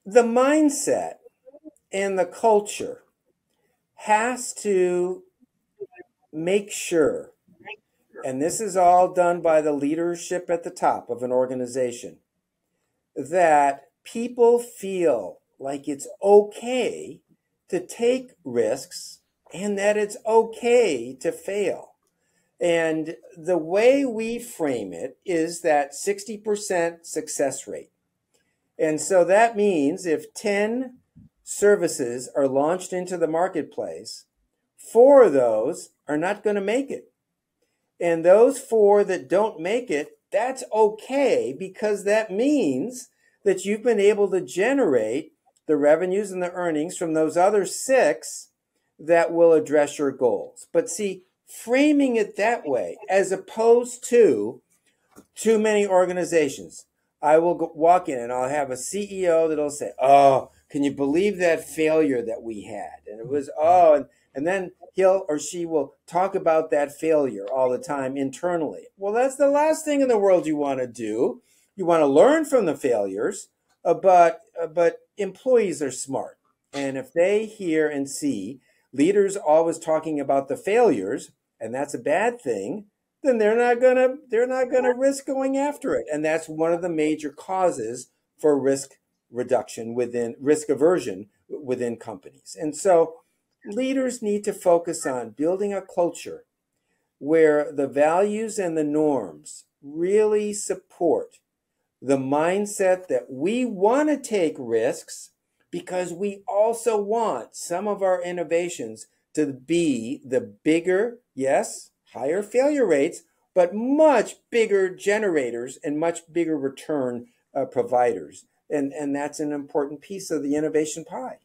The mindset and the culture has to make sure, and this is all done by the leadership at the top of an organization, that people feel like it's okay to take risks and that it's okay to fail. And the way we frame it is that 60% success rate. And so that means if 10 services are launched into the marketplace, four of those are not going to make it. And those four that don't make it, that's okay because that means that you've been able to generate the revenues and the earnings from those other six that will address your goals. But see, framing it that way, as opposed to too many organizations. I will walk in and I'll have a CEO that'll say, "Oh, can you believe that failure that we had?" And it was, and then he'll or she will talk about that failure all the time internally. Well, that's the last thing in the world you want to do. You want to learn from the failures, but employees are smart. And if they hear and see leaders always talking about the failures, and that's a bad thing, then they're not gonna risk going after it. And that's one of the major causes for risk reduction within risk aversion within companies. And so leaders need to focus on building a culture where the values and the norms really support the mindset that we want to take risks because we also want some of our innovations to be the bigger, yes, higher failure rates, but much bigger generators and much bigger return providers. And that's an important piece of the innovation pie.